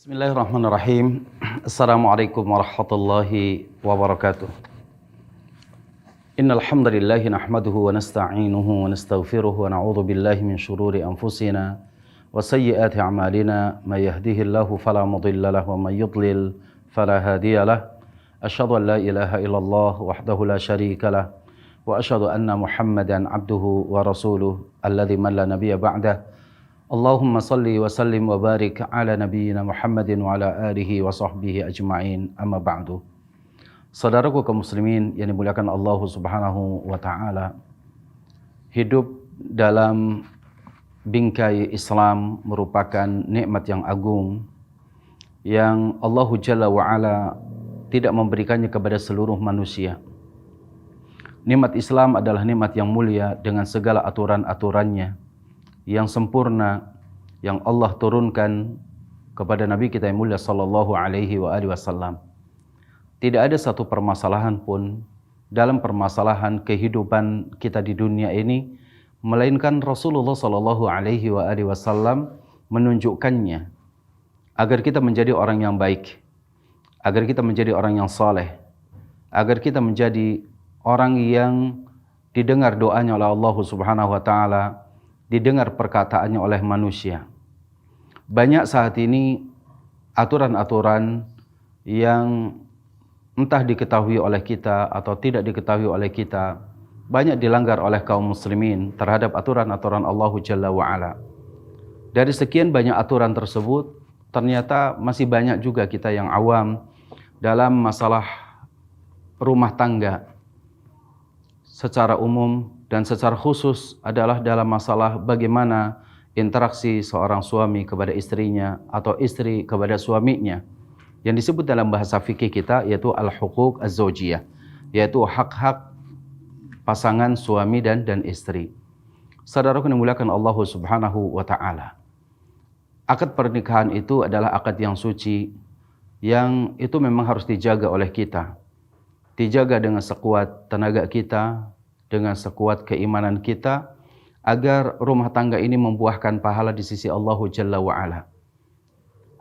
Bismillahirrahmanirrahim. Assalamualaikum warahmatullahi wabarakatuh. Innal hamdalillah nahmaduhu wa nasta'inuhu wa nastaghfiruhu wa na'udzu billahi min shururi anfusina wa sayyiati a'malina may yahdihillahu fala mudilla lahu wa may yudlil fala hadiya lahu. Asyhadu an la ilaha illallah wahdahu la syarika lah wa asyhadu anna Muhammadan abduhu wa rasuluh alladzi man la nabiyya ba'dah. Allahumma salli wa sallim wa barik ala nabiyyina Muhammadin wa ala alihi wa sahbihi ajma'in, amma ba'du. Saudaraku kaum muslimin yang dimuliakan Allah Subhanahu wa taala, hidup dalam bingkai Islam merupakan nikmat yang agung yang Allah Jalla wa ala tidak memberikannya kepada seluruh manusia. Nikmat Islam adalah nikmat yang mulia dengan segala aturan-aturannya yang sempurna yang Allah turunkan kepada Nabi kita yang mulia sallallahu alaihi wasallam. Tidak ada satu permasalahan pun dalam permasalahan kehidupan kita di dunia ini melainkan Rasulullah sallallahu alaihi wasallam menunjukkannya agar kita menjadi orang yang baik, agar kita menjadi orang yang saleh, agar kita menjadi orang yang didengar doanya oleh Allah Subhanahu wa taala, didengar perkataannya oleh manusia. Banyak saat ini aturan-aturan yang entah diketahui oleh kita atau tidak diketahui oleh kita, banyak dilanggar oleh kaum muslimin terhadap aturan-aturan Allah Jalla wa'ala. Dari sekian banyak aturan tersebut, ternyata masih banyak juga kita yang awam dalam masalah rumah tangga secara umum dan secara khusus adalah dalam masalah bagaimana interaksi seorang suami kepada istrinya atau istri kepada suaminya, yang disebut dalam bahasa fikih kita yaitu al-huquq az-zawjiyah, yaitu hak-hak pasangan suami dan istri. Saudaraku yang dimuliakan Allah Subhanahu wa taala, akad pernikahan itu adalah akad yang suci yang itu memang harus dijaga oleh kita, dijaga dengan sekuat tenaga kita, dengan sekuat keimanan kita, agar rumah tangga ini membuahkan pahala di sisi Allah Jalla wa'ala.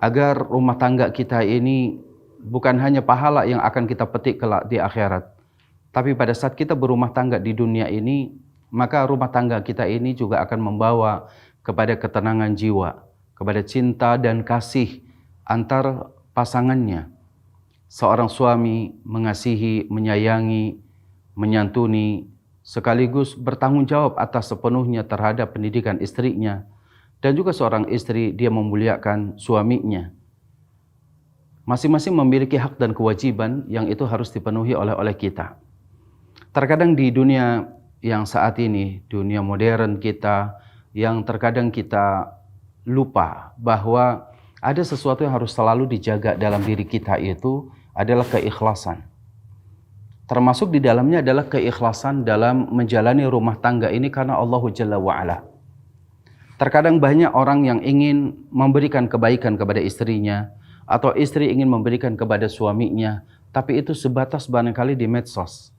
Agar rumah tangga kita ini bukan hanya pahala yang akan kita petik kelak di akhirat, tapi pada saat kita berumah tangga di dunia ini, maka rumah tangga kita ini juga akan membawa kepada ketenangan jiwa, kepada cinta dan kasih antar pasangannya. Seorang suami mengasihi, menyayangi, menyantuni, sekaligus bertanggung jawab atas sepenuhnya terhadap pendidikan istrinya, dan juga seorang istri dia memuliakan suaminya. Masing-masing memiliki hak dan kewajiban yang itu harus dipenuhi oleh kita. Terkadang di dunia yang saat ini, dunia modern kita, yang terkadang kita lupa bahwa ada sesuatu yang harus selalu dijaga dalam diri kita, itu adalah keikhlasan. Termasuk di dalamnya adalah keikhlasan dalam menjalani rumah tangga ini karena Allah Jalla wa'ala. Terkadang banyak orang yang ingin memberikan kebaikan kepada istrinya, atau istri ingin memberikan kepada suaminya, tapi itu sebatas barangkali di medsos,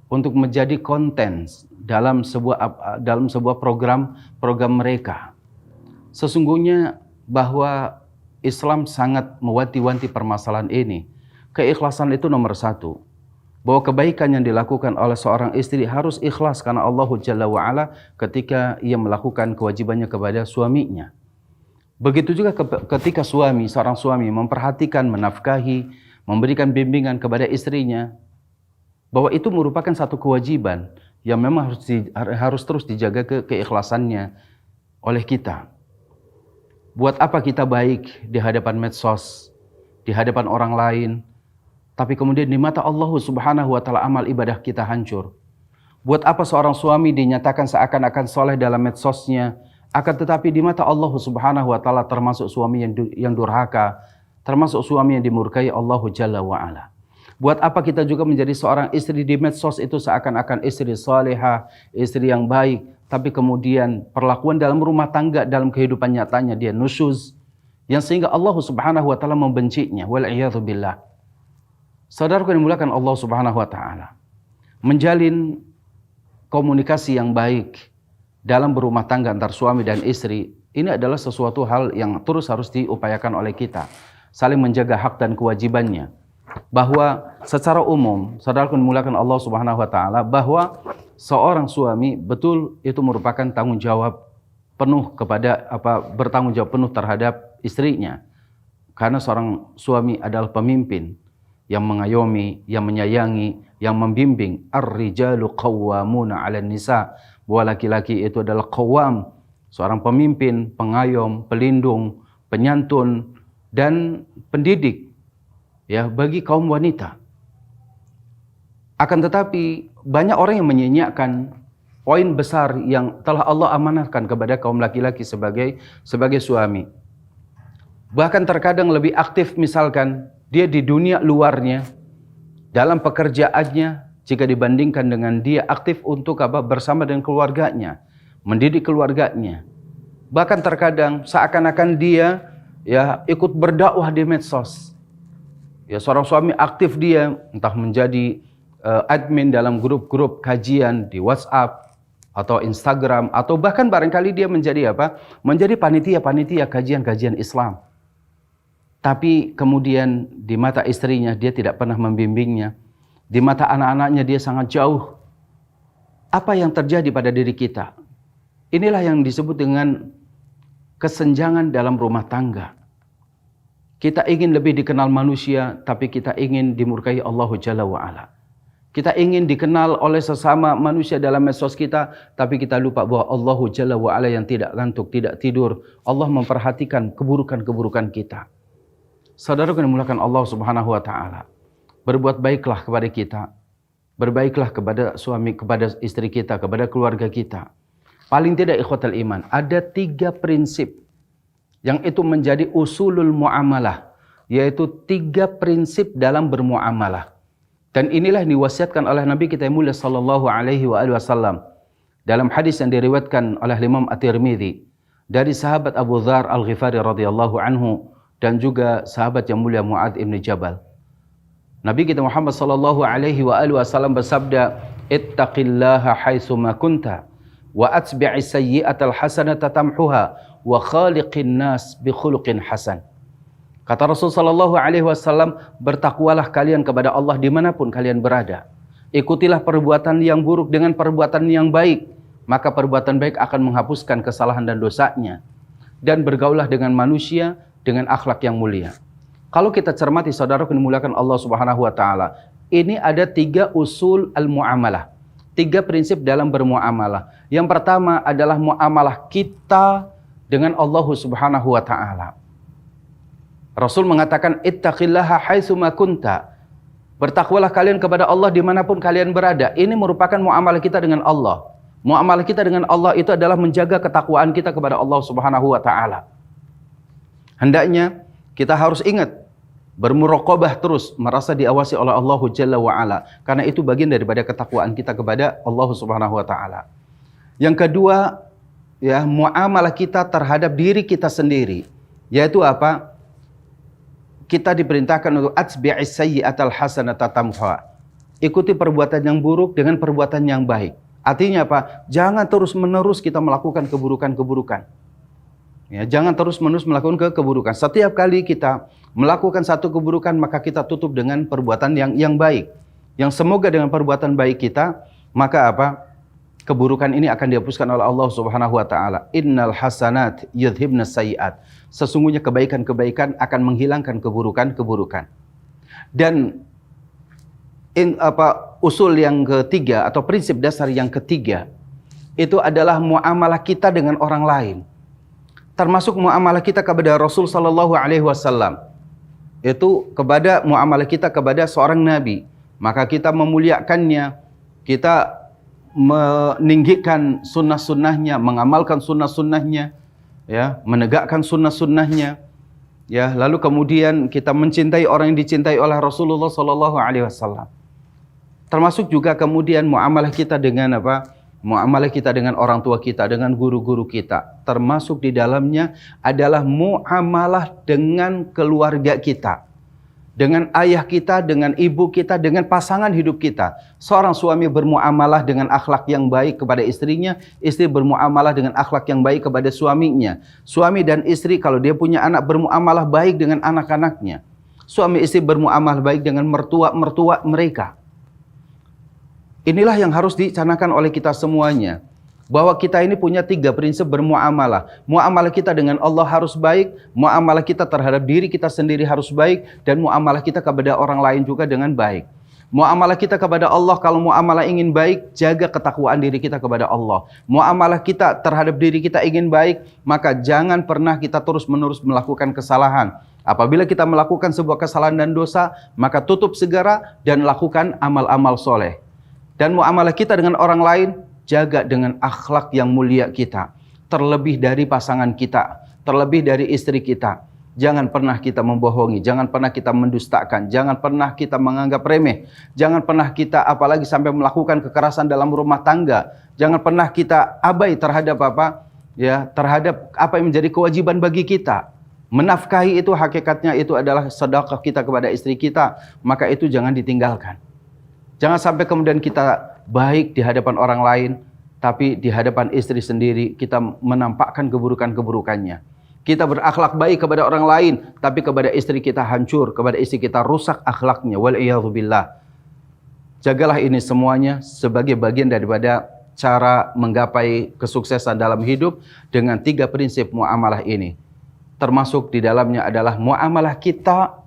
untuk menjadi konten dalam sebuah program mereka. Sesungguhnya bahwa Islam sangat mewanti-wanti permasalahan ini. Keikhlasan itu nomor satu. Bahwa kebaikan yang dilakukan oleh seorang istri harus ikhlas karena Allah Jalla wa'ala ketika ia melakukan kewajibannya kepada suaminya. Begitu juga ketika seorang suami memperhatikan, menafkahi, memberikan bimbingan kepada istrinya, bahwa itu merupakan satu kewajiban yang memang harus terus dijaga keikhlasannya oleh kita. Buat apa kita baik di hadapan medsos, di hadapan orang lain, tapi kemudian di mata Allah Subhanahu wa taala amal ibadah kita hancur? Buat apa seorang suami dinyatakan seakan-akan soleh dalam medsosnya, akan tetapi di mata Allah Subhanahu wa taala termasuk suami yang durhaka, termasuk suami yang dimurkai Allah Jalla wa ala? Buat apa kita juga menjadi seorang istri di medsos itu seakan-akan istri salihah, istri yang baik, tapi kemudian perlakuan dalam rumah tangga, dalam kehidupan nyatanya dia nusyuz, yang sehingga Allah Subhanahu wa taala membencinya, wal iyadzu billah. Saudaraku yang dimuliakan Allah Subhanahu wa taala, menjalin komunikasi yang baik dalam berumah tangga antar suami dan istri, ini adalah sesuatu hal yang terus harus diupayakan oleh kita. saling menjaga hak dan kewajibannya. Bahwa secara umum, saudaraku dimuliakan Allah Subhanahu wa taala, bahwa seorang suami betul itu merupakan tanggung jawab penuh kepada bertanggung jawab penuh terhadap istrinya. Karena seorang suami adalah pemimpin yang mengayomi, yang menyayangi, yang membimbing. Ar-rijalu qawwamuna 'alan nisa. Bahwa laki-laki itu adalah qawwam, seorang pemimpin, pengayom, pelindung, penyantun dan pendidik ya bagi kaum wanita. Akan tetapi banyak orang yang menyanyiakan poin besar yang telah Allah amanahkan kepada kaum laki-laki sebagai suami. Bahkan terkadang lebih aktif, misalkan dia di dunia luarnya, dalam pekerjaannya, jika dibandingkan dengan dia aktif untuk bersama dengan keluarganya, mendidik keluarganya. Bahkan terkadang seakan-akan dia ya ikut berdakwah di medsos. Ya, seorang suami aktif dia entah menjadi admin dalam grup-grup kajian di WhatsApp atau Instagram, atau bahkan barangkali dia menjadi menjadi panitia kajian-kajian Islam. Tapi kemudian di mata istrinya dia tidak pernah membimbingnya. Di mata anak-anaknya dia sangat jauh. Apa yang terjadi pada diri kita? Inilah yang disebut dengan kesenjangan dalam rumah tangga. Kita ingin lebih dikenal manusia, tapi kita ingin dimurkai Allah Jalla wa'ala. Kita ingin dikenal oleh sesama manusia dalam medsos kita, tapi kita lupa bahwa Allah Jalla wa'ala yang tidak ngantuk, tidak tidur. Allah memperhatikan keburukan-keburukan kita. Saudara yang dimuliakan Allah Subhanahu wa taala, berbuat baiklah kepada kita. Berbaiklah kepada suami, kepada istri kita, kepada keluarga kita. Paling tidak ikhwatal iman, ada 3 prinsip yang itu menjadi usulul muamalah, yaitu 3 prinsip dalam bermuamalah. Dan inilah yang diwasiatkan oleh Nabi kita yang mulia sallallahu alaihi wasallam dalam hadis yang diriwayatkan oleh Imam At-Tirmidzi dari sahabat Abu Dzar Al-Ghifari radhiyallahu anhu dan juga sahabat yang mulia Mu'adz ibn Jabal. Nabi kita Muhammad sallallahu alaihi wasallam bersabda, "Ittaqillaha haitsu ma kunta wa atbi'is sayyi'atal hasanata tamhuha wa khaliqin nas bi khuluqin hasan." Kata Rasul sallallahu alaihi wasallam, bertakwalah kalian kepada Allah dimanapun kalian berada. Ikutilah perbuatan yang buruk dengan perbuatan yang baik, maka perbuatan baik akan menghapuskan kesalahan dan dosanya. Dan bergaulah dengan manusia dengan akhlak yang mulia. Kalau kita cermati saudara yang dimuliakan Allah Subhanahu wa taala, ini ada 3 usul al-muamalah. 3 prinsip dalam bermuamalah. Yang pertama adalah muamalah kita dengan Allah Subhanahu wa taala. Rasul mengatakan ittaqillaha haitsu ma kunta. Bertakwalah kalian kepada Allah dimanapun kalian berada. Ini merupakan muamalah kita dengan Allah. Muamalah kita dengan Allah itu adalah menjaga ketakwaan kita kepada Allah Subhanahu wa taala. Hendaknya kita harus ingat bermuraqabah terus, merasa diawasi oleh Allah Jalla wa ala, karena itu bagian daripada ketakwaan kita kepada Allah Subhanahu wa taala. Yang kedua, ya, muamalah kita terhadap diri kita sendiri, yaitu apa? Kita diperintahkan untuk atbi'is sayyi'atal hasanata tamhuha. Ikuti perbuatan yang buruk dengan perbuatan yang baik. Artinya apa? Jangan terus-menerus kita melakukan keburukan-keburukan. Ya, jangan terus-menerus melakukan keburukan. Setiap kali kita melakukan satu keburukan, maka kita tutup dengan perbuatan yang baik. Yang semoga dengan perbuatan baik kita, maka keburukan ini akan dihapuskan oleh Allah Subhanahu wa taala. Innal hasanat yudhibnas sayyi'at. Sesungguhnya kebaikan-kebaikan akan menghilangkan keburukan-keburukan. Dan usul yang ketiga atau prinsip dasar yang ketiga itu adalah muamalah kita dengan orang lain. Termasuk muamalah kita kepada Rasul sallallahu alaihi wasallam. Itu kepada muamalah kita kepada seorang nabi, maka kita memuliakannya, kita meninggikan sunnah-sunnahnya, mengamalkan sunnah-sunnahnya, ya, menegakkan sunnah-sunnahnya, ya, lalu kemudian kita mencintai orang yang dicintai oleh Rasulullah sallallahu alaihi wasallam. Termasuk juga kemudian muamalah kita dengan muamalah kita dengan orang tua kita, dengan guru-guru kita. Termasuk di dalamnya adalah muamalah dengan keluarga kita. dengan ayah kita, dengan ibu kita, dengan pasangan hidup kita. Seorang suami bermuamalah dengan akhlak yang baik kepada istrinya, istri bermuamalah dengan akhlak yang baik kepada suaminya. Suami dan istri kalau dia punya anak bermuamalah baik dengan anak-anaknya. Suami istri bermuamalah baik dengan mertua-mertua mereka. Inilah yang harus dicanangkan oleh kita semuanya. Bahwa kita ini punya 3 prinsip bermuamalah. Muamalah kita dengan Allah harus baik, muamalah kita terhadap diri kita sendiri harus baik, dan muamalah kita kepada orang lain juga dengan baik. Muamalah kita kepada Allah, kalau muamalah ingin baik, jaga ketakwaan diri kita kepada Allah. Muamalah kita terhadap diri kita ingin baik, maka jangan pernah kita terus-menerus melakukan kesalahan. Apabila kita melakukan sebuah kesalahan dan dosa, maka tutup segera dan lakukan amal-amal soleh. Dan muamalah kita dengan orang lain, jaga dengan akhlak yang mulia kita. Terlebih dari pasangan kita, terlebih dari istri kita. Jangan pernah kita membohongi, jangan pernah kita mendustakan, jangan pernah kita menganggap remeh. Jangan pernah kita apalagi sampai melakukan kekerasan dalam rumah tangga. Jangan pernah kita abai terhadap terhadap apa yang menjadi kewajiban bagi kita. Menafkahi itu hakikatnya itu adalah sedekah kita kepada istri kita, maka itu jangan ditinggalkan. Jangan sampai kemudian kita baik di hadapan orang lain, tapi di hadapan istri sendiri kita menampakkan keburukan-keburukannya. Kita berakhlak baik kepada orang lain, tapi kepada istri kita hancur, kepada istri kita rusak akhlaknya. Wal'iyadzubillah. Jagalah ini semuanya sebagai bagian daripada cara menggapai kesuksesan dalam hidup dengan 3 prinsip muamalah ini. Termasuk di dalamnya adalah muamalah kita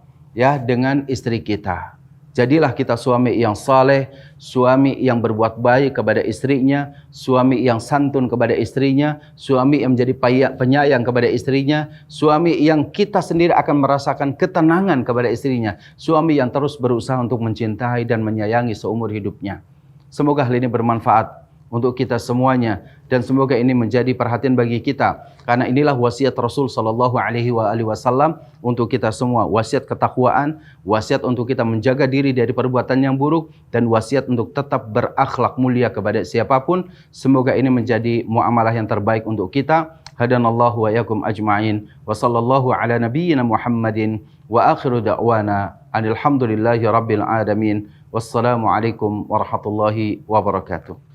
dengan istri kita. Jadilah kita suami yang saleh, suami yang berbuat baik kepada istrinya, suami yang santun kepada istrinya, suami yang menjadi penyayang kepada istrinya, suami yang kita sendiri akan merasakan ketenangan kepada istrinya, suami yang terus berusaha untuk mencintai dan menyayangi seumur hidupnya. Semoga hal ini bermanfaat untuk kita semuanya dan semoga ini menjadi perhatian bagi kita, karena inilah wasiat Rasul sallallahu alaihi wasallam untuk kita semua, wasiat ketakwaan, wasiat untuk kita menjaga diri dari perbuatan yang buruk, dan wasiat untuk tetap berakhlak mulia kepada siapapun. Semoga ini menjadi muamalah yang terbaik untuk kita. Hadanallahu wa yakum ajma'in wa sallallahu ala nabiyyina Muhammadin wa akhiru da'wana alhamdulillahi rabbil alamin. Wassalamu alaikum warahmatullahi wabarakatuh.